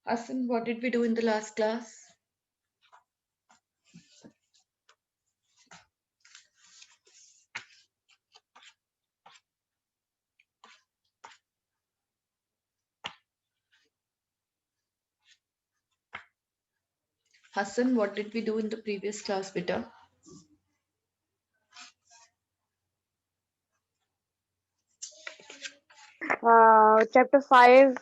Hassan, what did we do in the last class? Hassan, what did we do in the previous class, beta? Chapter 5.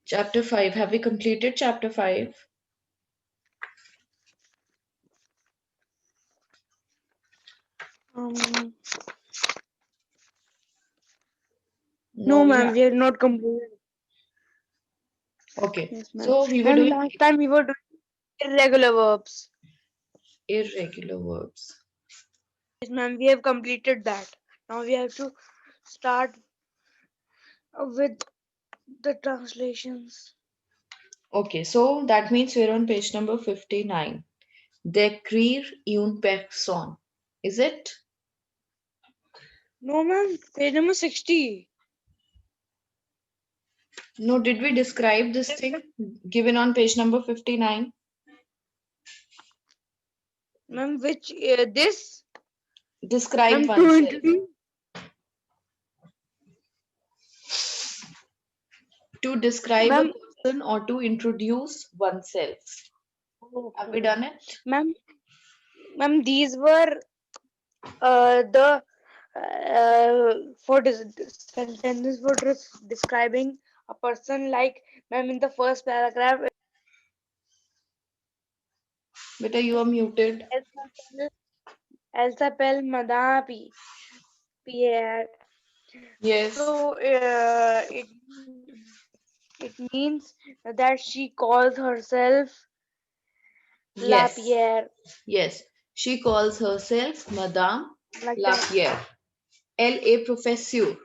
Chapter 5. Have we completed chapter 5? Um, No, no, we ma'am, have. we have not completed. Okay. Yes, ma'am. So we were Ma'am, doing last time we were doing irregular verbs. irregular verbs. Yes, ma'am, we have completed that. Now we have to start with the translations. Okay, so that means we're on page number 59. D'écrire une personne. Is it? No, ma'am, page number 60. No, did we describe this thing given on page number 59? Ma'am, which this? Describe Ma'am, to oneself. introduce. To describe a Ma'am, person or to introduce oneself. Have we okay. done it? Ma'am, these were the for sentences for describing a person, like, ma'am, in the first paragraph. Beta, you are muted. Elle s'appelle Madame Pierre. Yes. So it means that she calls herself La Yes. Pierre, Yes. She calls herself Madame like that. Lapierre. Elle est professeure.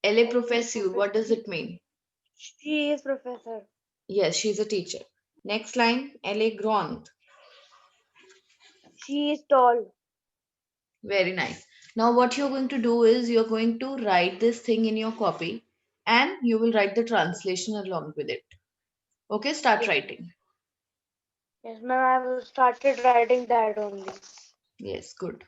Elle est Elle est professeure. What does professeur. it mean? She is professor. Yes, she's a teacher. Next line. Elle est grande. She is tall. Very nice. Now, what you're going to do is you're going to write this thing in your copy and you will write the translation along with it. Okay, start Yes, writing. yes, ma'am. I have started writing that only. Yes, good.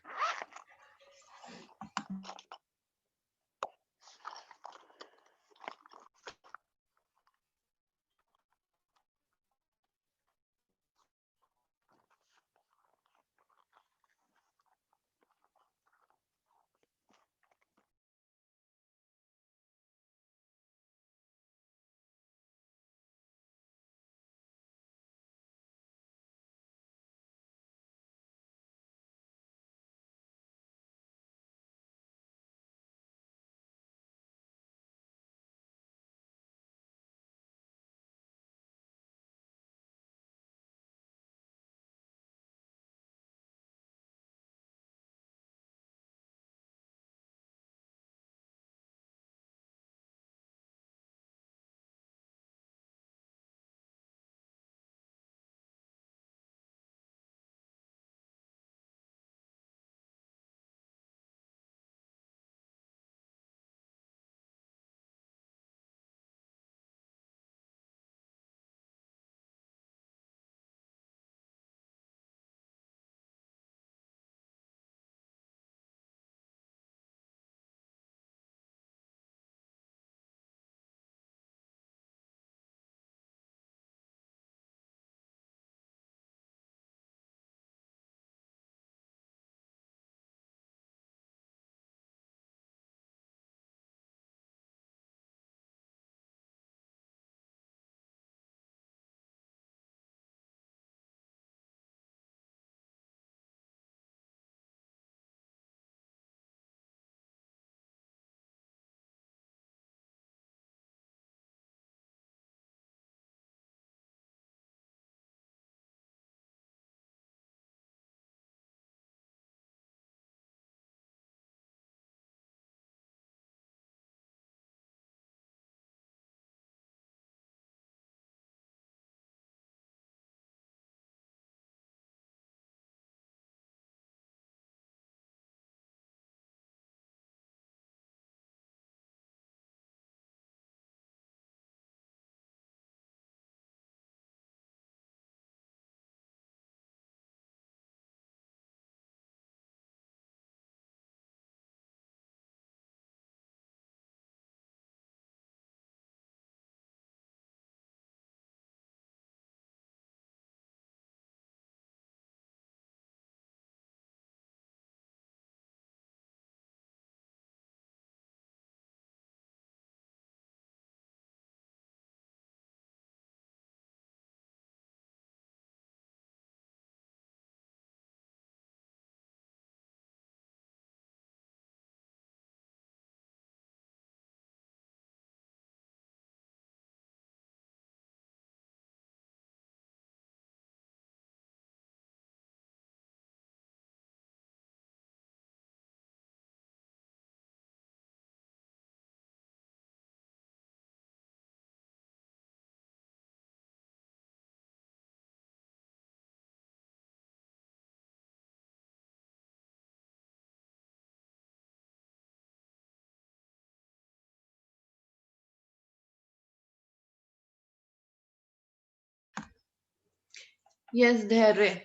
Yes, there.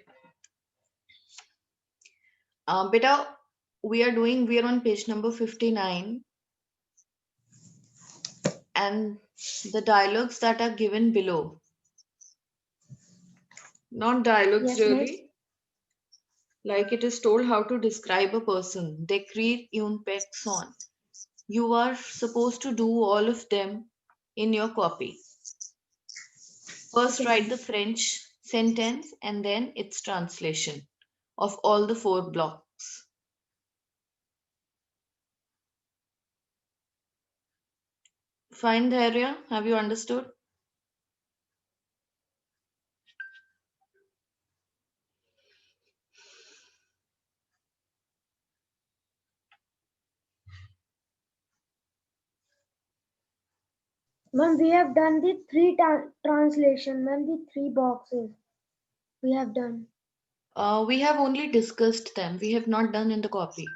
Beta, we are on page number 59, and the dialogues that are given below, not dialogues Yes, ma'am. really, like it is told how to describe a person. Décrire une personne. You are supposed to do all of them in your copy. First, Okay, write ma'am. the French sentence and then its translation of all the four blocks. Fine, Dharya? Have you understood? Ma'am, we have done the three translation, ma'am, the three boxes we have done. We have only discussed them. We have not done in the copy.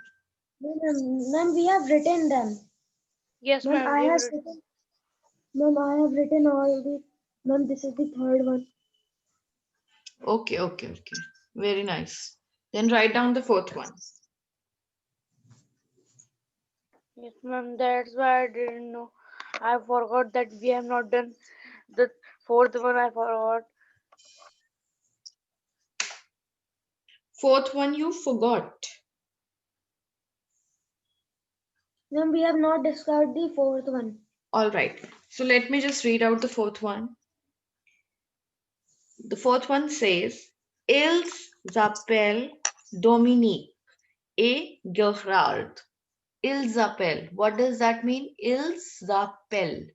No, ma'am, we have written them. Yes, Ma'am, ma'am. We have I have written all the, ma'am, this is the third one. Okay, okay, okay. Very nice. Then write down the fourth one. yes, ma'am. That's why I didn't know. I forgot that we have not done the fourth one. I forgot. Fourth one you forgot. Ma'am, we have not discussed the fourth one. All right. So let me just read out the fourth one. The fourth one says, Ils appellent Dominique et Gerard. Ils appellent. What does that mean? Ils appellent.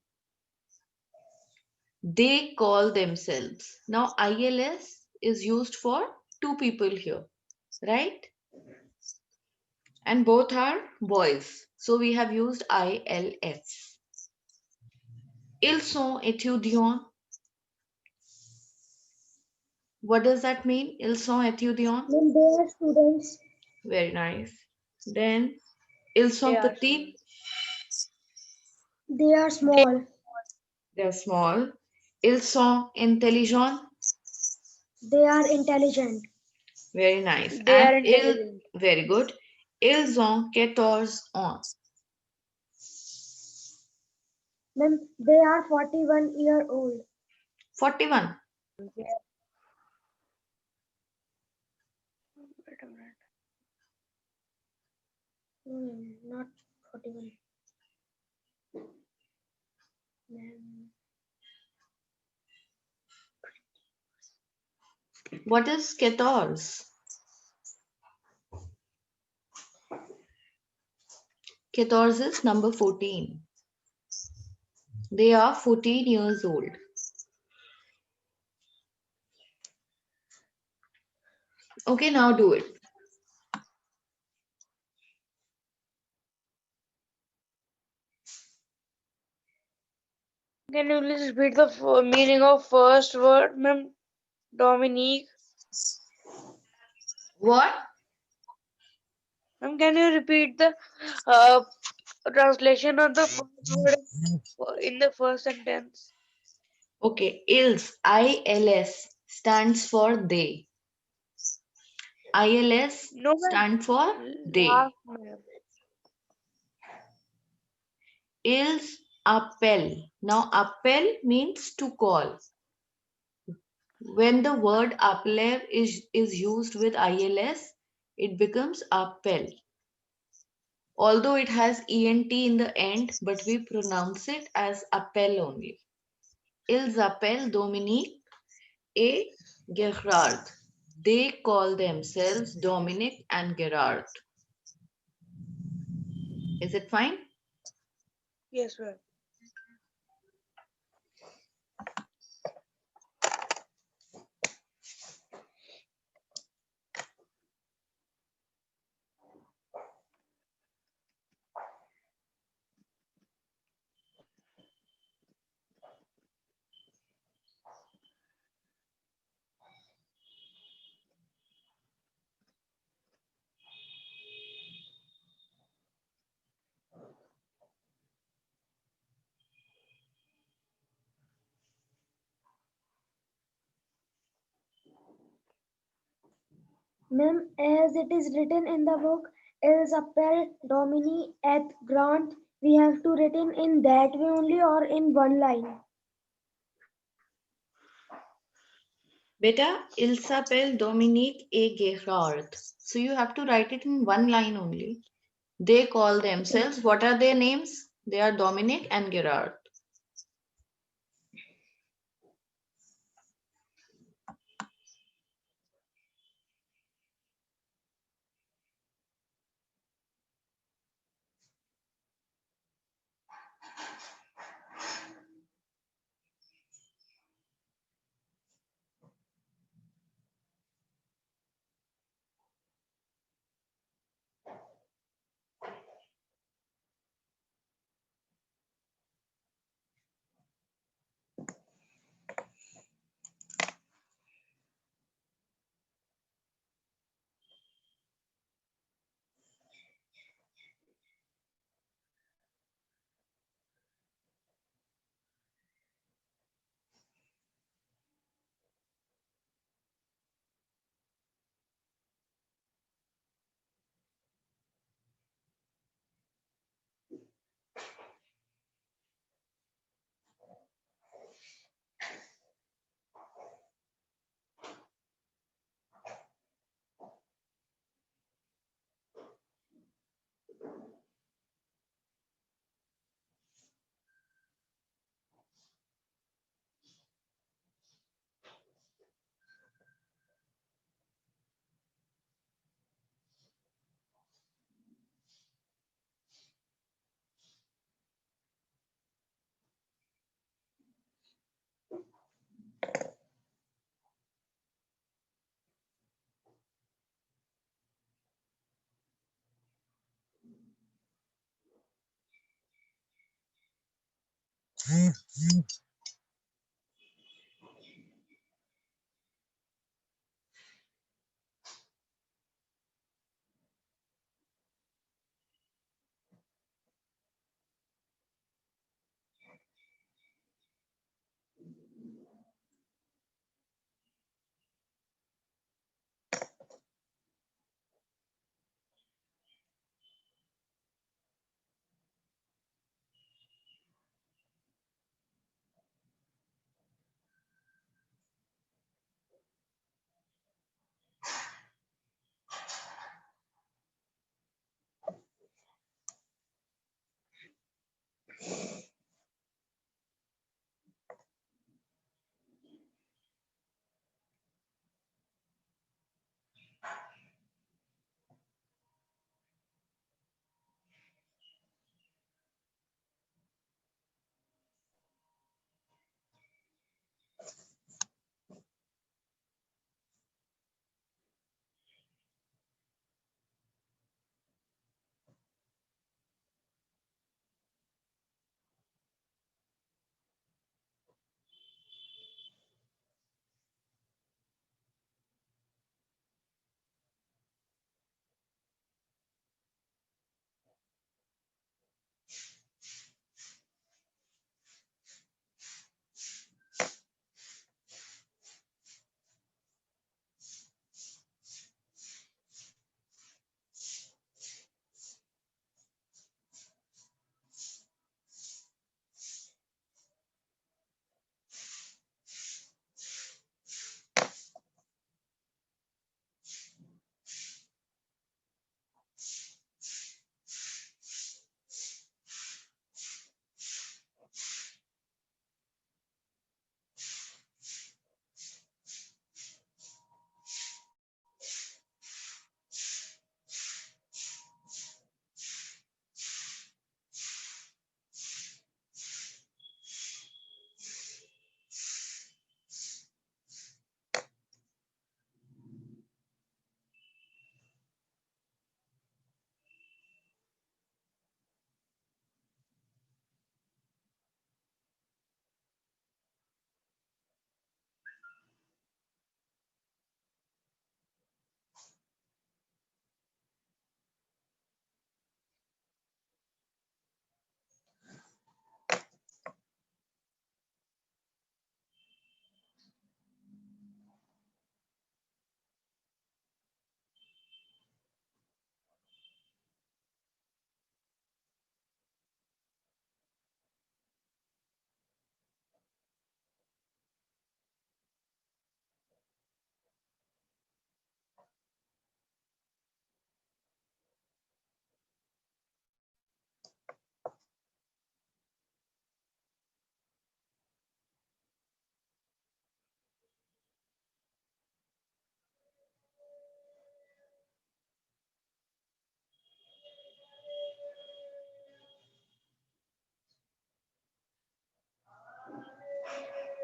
They call themselves. Now, ILS is used for two people here, right? And both are boys. So we have used ILS. Ils sont étudiants. What does that mean? Ils sont étudiants. Ma'am, they are students. Very nice. Then, ils They sont are petits. students. They are They small. They're small. Ils sont intelligents. They are intelligent. Very nice. they And are ils, intelligent. very good. Ils ont 14 ans. Ma'am, they are 41-year old. 41. They wait a minute. No, ma'am, not 41. Ma'am, What is 14? 14 is number 14. They are 14 years old. Okay, now do it. Can you please repeat the meaning of first word, ma'am? Dominique. What? Ma'am, can you repeat the uh, translation of the first word in the first sentence? Okay, ILS, ILS stands for they. ILS No, ma'am. stand for they. Last, ma'am. Ils appellent. Now, appel means to call. When the word appeler is used with ILS, it becomes appel. Although it has ENT in the end, but we pronounce it as appel only. Ils appellent Dominique et Gerard. They call themselves Dominic and Gerard. Is it fine? Yes, ma'am. Ma'am, as it is written in the book, "Ils appel Domini et grant," we have to written in that way only or in one line. Beta, il s'appelle Dominique et Gerard. So you have to write it in one line only. They call themselves, what are their names? They are Dominic and Gerard.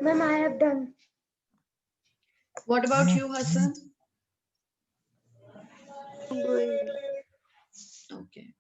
Ma'am, I have done. What about you, Hassan? I'm doing. Okay.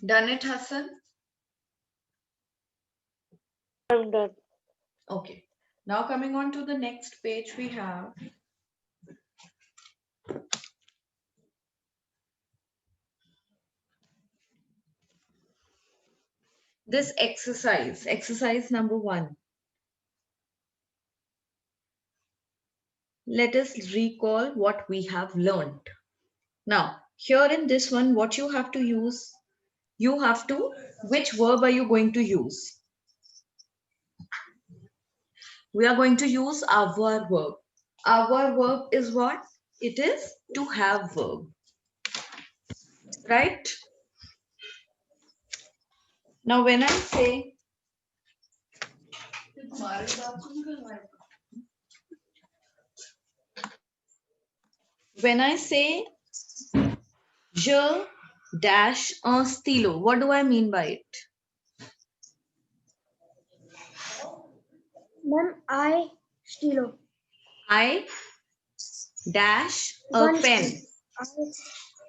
Done it, Hassan? I'm done. Okay. Now coming on to the next page, we have this exercise, exercise number 1. Let us recall what we have learned. Now, here in this one, what you have to use, which verb are you going to use? We are going to use avoir verb. Avoir verb is what? It is to have verb, right? Now, when I say, je dash un stylo, what do I mean by it? Ma'am, I stilo. I dash a One pen. stilo.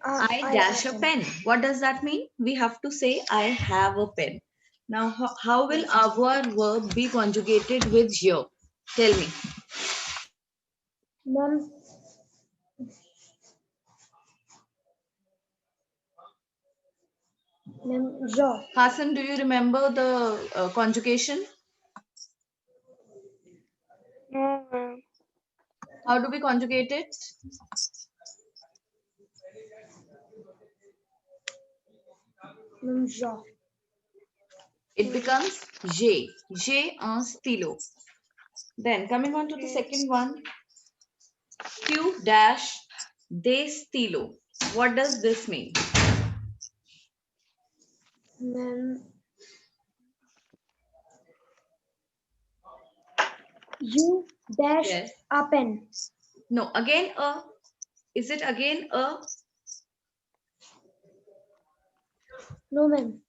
I dash a pen. What does that mean? We have to say I have a pen. Now, how will avoir verb be conjugated with je? Tell me. Ma'am, ma'am, jo. Hassan, do you remember the conjugation? No, ma'am. How do we conjugate it? Ma'am, jo. It becomes j'ai un stylo. Then coming on to the Okay. second one, Q dash de stylo. What does this mean? Ma'am, you dash Yes. a pen. No, again a. Is it again a? No, ma'am.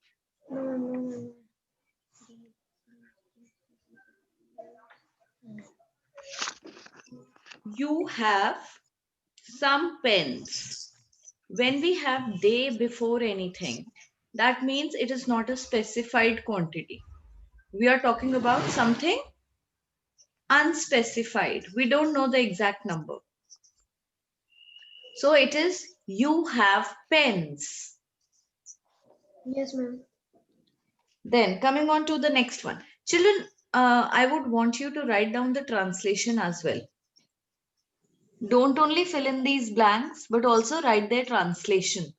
No, ma'am, no, ma'am. You have some pens. When we have they before anything, that means it is not a specified quantity. We are talking about something unspecified. We don't know the exact number. So it is you have pens. Yes, ma'am. Then coming on to the next one. Children, I would want you to write down the translation as well. Don't only fill in these blanks, but also write their translation.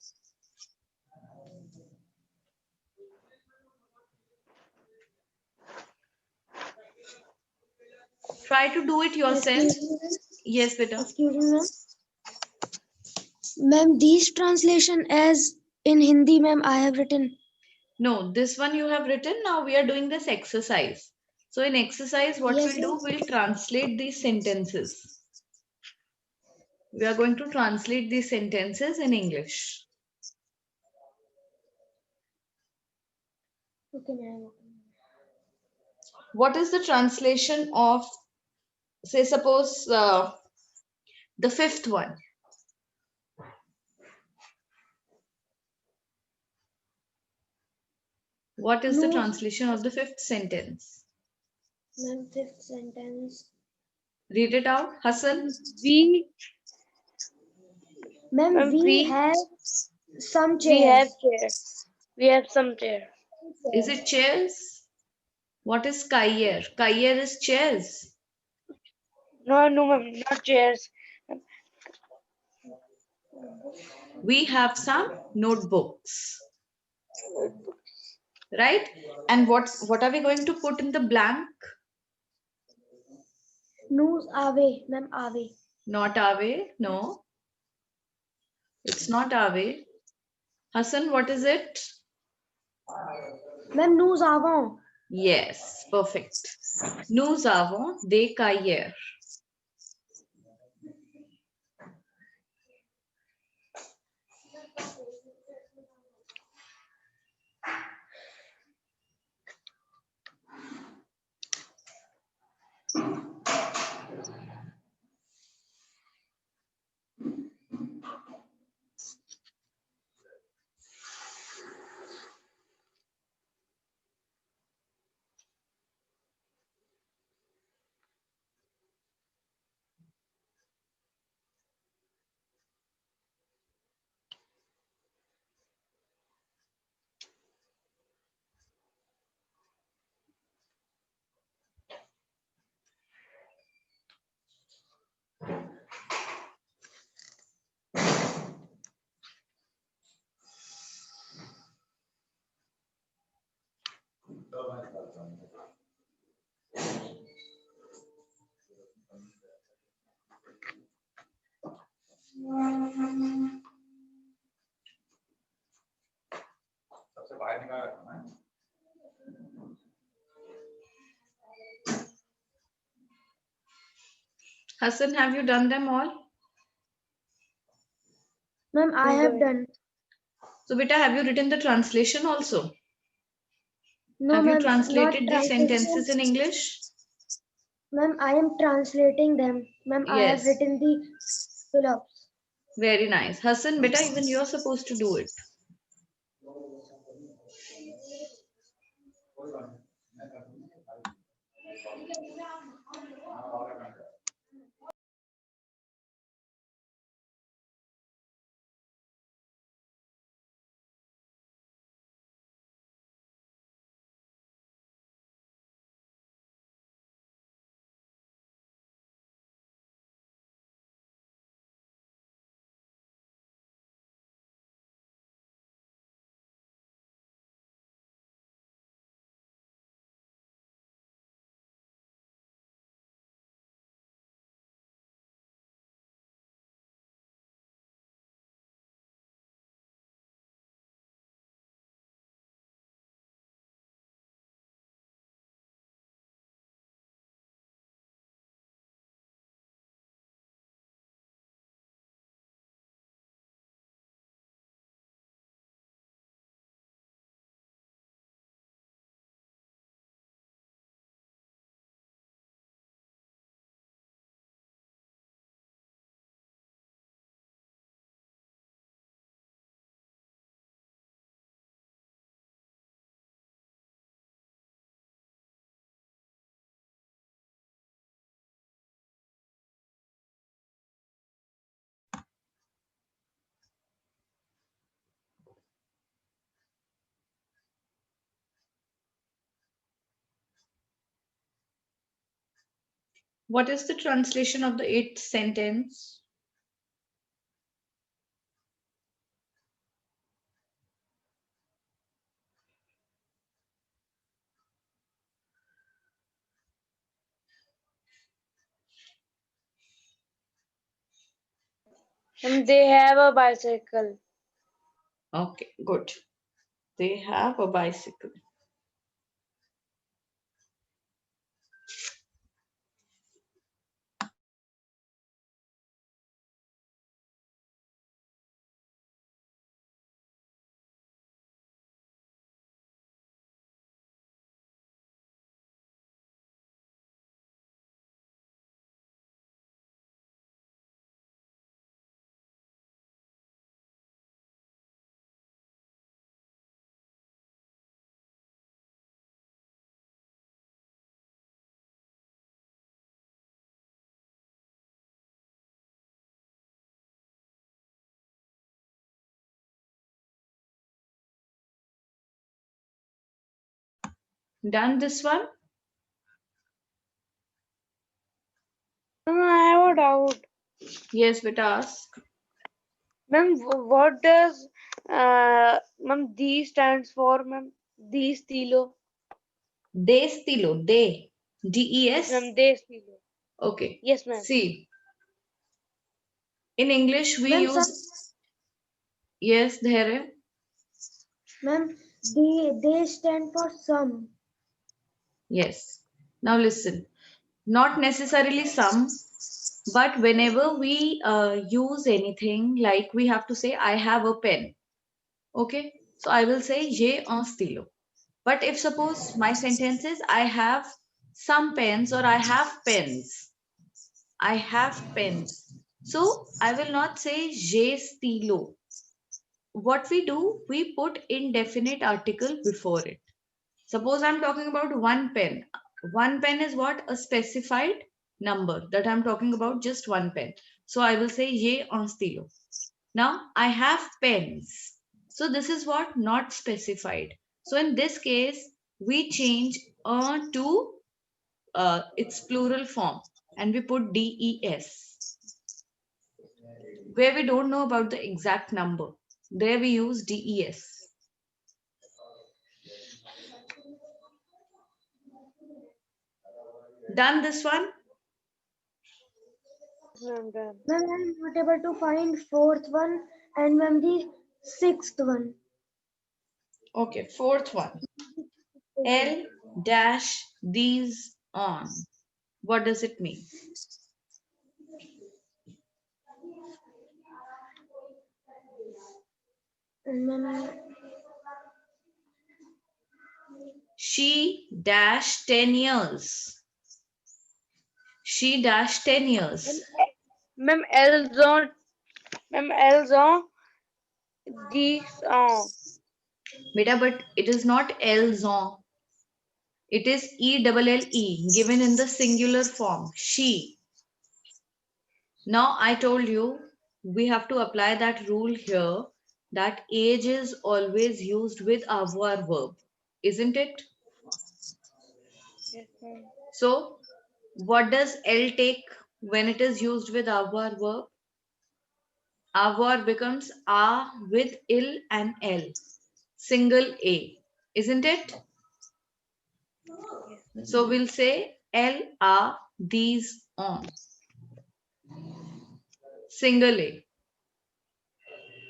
Try to do it yourself. Excuse me, ma'am. Yes, beta. Excuse me, ma'am. Ma'am, these translation as in Hindi, ma'am, I have written. No, this one you have written. Now we are doing this exercise. So in exercise, what Yes, we'll do, we'll translate these sentences. We are going to translate these sentences in English. Okay, ma'am. What is the translation of, say, suppose the fifth one? What is the No, translation of the fifth sentence? ma'am, fifth sentence. Read it out, Hassan. We, Ma'am, ma'am, we have some we have chairs. chair. We have some chair. Is it chairs? What is kayer? Kayer is chairs. No, no, ma'am, not chairs. We have some notebooks, right? And what are we going to put in the blank? Nous ave, ma'am, ave. Not Ave. No, it's not Ave. Hassan, what is it? Ma'am, nous avons. Yes, perfect. Nous avons des cahiers. Hassan, have you done them all? Ma'am, I have done. So, beta, have you written the translation also? No, Have you ma'am, not translated these translation. sentences in English? Ma'am, I am translating them. Ma'am, I have Yes. written the fill-ups. Very nice. Hassan, beta, even you're supposed to do it. What is the translation of the eighth sentence? And they have a bicycle. Okay, good. They have a bicycle. Done this one? Ma'am, I have a doubt. Yes, beta ask. Ma'am, what does ma'am D stands for, ma'am? D stilo. Destilo, de. Yes, D-E-S? ma'am, D stilo. Okay. Yes, ma'am. See, in English we Ma'am, use, yes, there. ma'am, they stand for some. Yes. Now listen. Not necessarily some, but whenever we use anything, like we have to say, I have a pen. Okay. So I will say, j'ai un stylo. But if suppose my sentence is, I have some pens or I have pens. I have pens. So I will not say j'ai stylo. What we do, we put indefinite article before it. Suppose I'm talking about one pen. One pen is what? A specified number that I'm talking about, just one pen. So I will say j'ai un stylo. Now I have pens. So this is what? Not specified. So in this case, we change to its plural form and we put DES, where we don't know about the exact number. There we use DES. Done this one? Ma'am, done. Ma'am, I'm not able to find fourth one and ma'am the sixth one. Okay, fourth one. L dash these on. What does it mean? And ma'am, She dash 10 years. She dash 10 years. Ma'am, L's on. Ma'am, L's on. These on. Beta, but it is not Elzon. It is ELLE given in the singular form. She. Now I told you we have to apply that rule here that age is always used with avoir verb. Isn't it? Yes, ma'am. So what does L take when it is used with avoir verb? Avoir becomes a with il and L. Single A. Isn't it? Yes. So we'll say L are these on. Single A,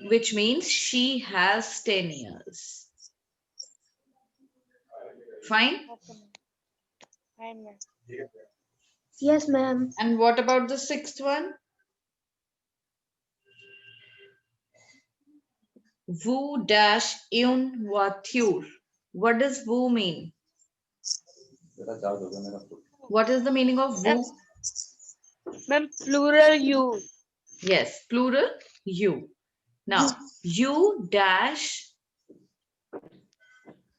which means she has 10 years. Fine. Okay, ma'am. Fine, ma'am. yes, ma'am. And what about the sixth one? Vous dash une voiture. What does vous mean? What is the meaning of vous? Ma'am, plural you. Yes, plural you. Now, you dash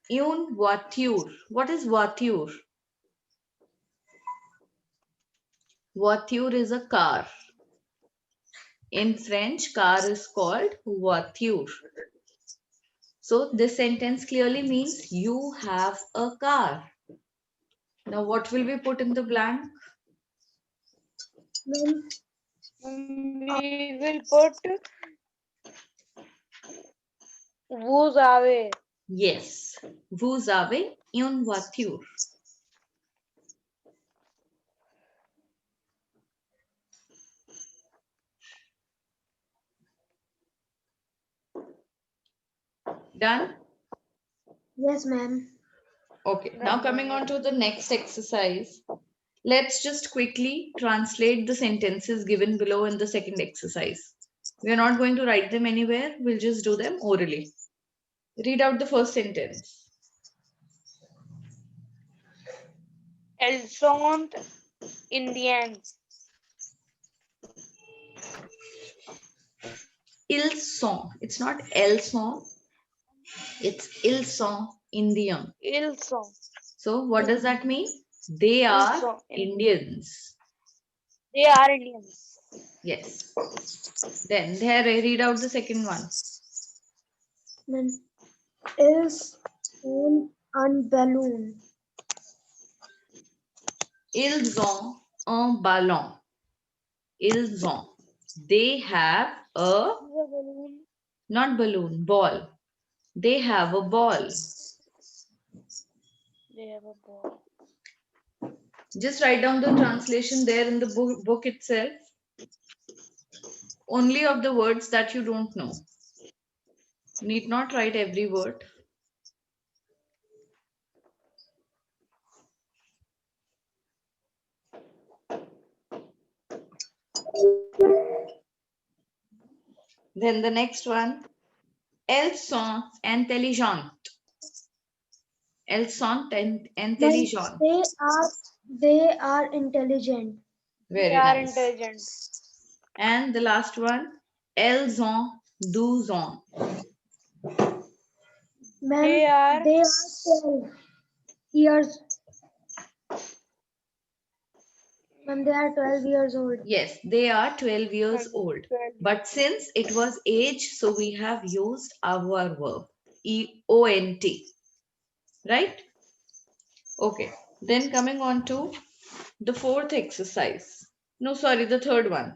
une voiture. What is voiture? Voiture is a car. In French, car is called voiture. So this sentence clearly means you have a car. Now what will we put in the blank? Ma'am, We will put vous avez. Yes, vous avez une voiture. Done? yes, ma'am. Okay, now coming on to the next exercise. Let's just quickly translate the sentences given below in the second exercise. We are not going to write them anywhere, we'll just do them orally. Read out the first sentence. Elles sont indiennes. Ils sont. It's not elles sont. It's ils sont Indian. Ils sont. So what does that mean? They Ils are sont Indians. They are Indians. Yes. Then there, read out the second one. Ma'am, is on balloon. Ils ont un ballon. Ils ont. They have a, The balloon. not balloon, ball. They have a ball. They have a ball. Just write down the translation there in the book itself. Only of the words that you don't know. Need not write every word. Then the next one. Elles sont intelligentes. Elles sont Ma'am, intelligentes. they are intelligent. They Very are nice. intelligent. And the last one. Elles ont 12 ans. Ma'am, They are they are 12 years. Ma'am, they are 12 years old. Yes, they are 12 years old. 12. But since it was age, so we have used avoir verb. E-O-N-T. Right? Okay. Then coming on to the fourth exercise. No, sorry, the third one.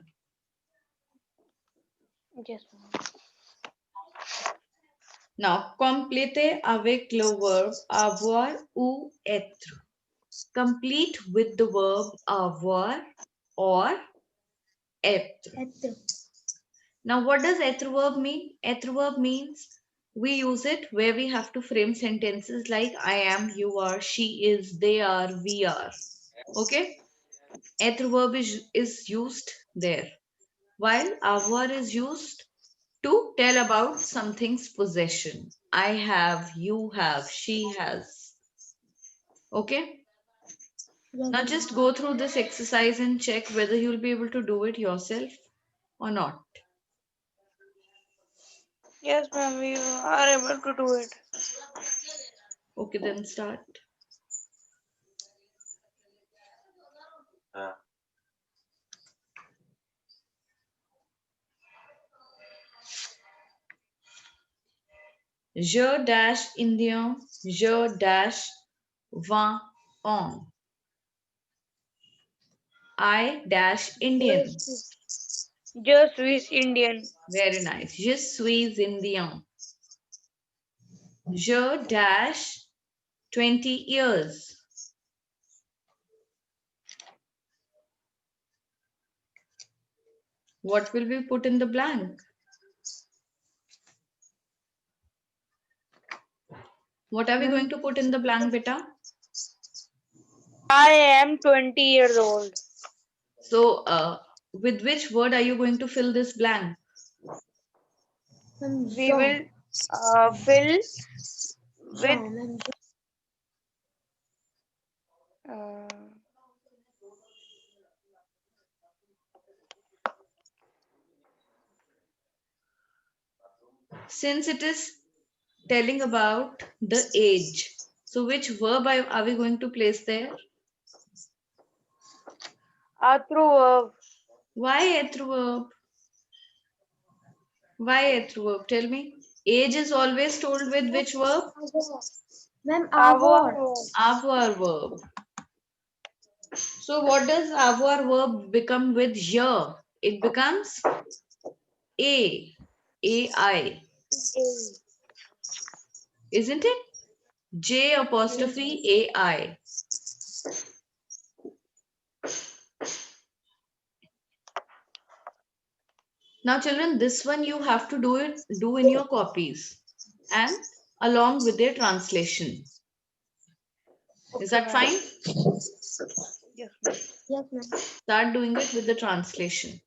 Yes, ma'am. Now, complétez avec le verbe avoir ou être. Complete with the verb avoir or être. Now, what does être verb mean? Être verb means we use it where we have to frame sentences like I am, you are, she is, they are, we are. Okay? Être verb is used there. While avoir is used to tell about something's possession. I have, you have, she has. Okay? Now just go through this exercise and check whether you'll be able to do it yourself or not. Yes, ma'am. We are able to do it. Okay, then start. Je dash Indien, je dash vin on. I dash Indian. Je suis Indian. Very nice. Je suis Indien. Je dash 20 years. What will we put in the blank? What are we going to put in the blank, beta? I am 20 years old. So, with which word are you going to fill this blank? We will fill with uh, Since it is telling about the age, so which verb are we going to place there? through verb. Why être verb? Why être verb? Tell me. Age is always told with which verb? Ma'am, Avoir. Avoir verb. So what does avoir verb become with je? It becomes a, ai, isn't it? J apostrophe ai. Now, children, this one you have to do in your copies and along with their translation. Is that fine? Yes, ma'am. Yes, ma'am. Start doing it with the translation.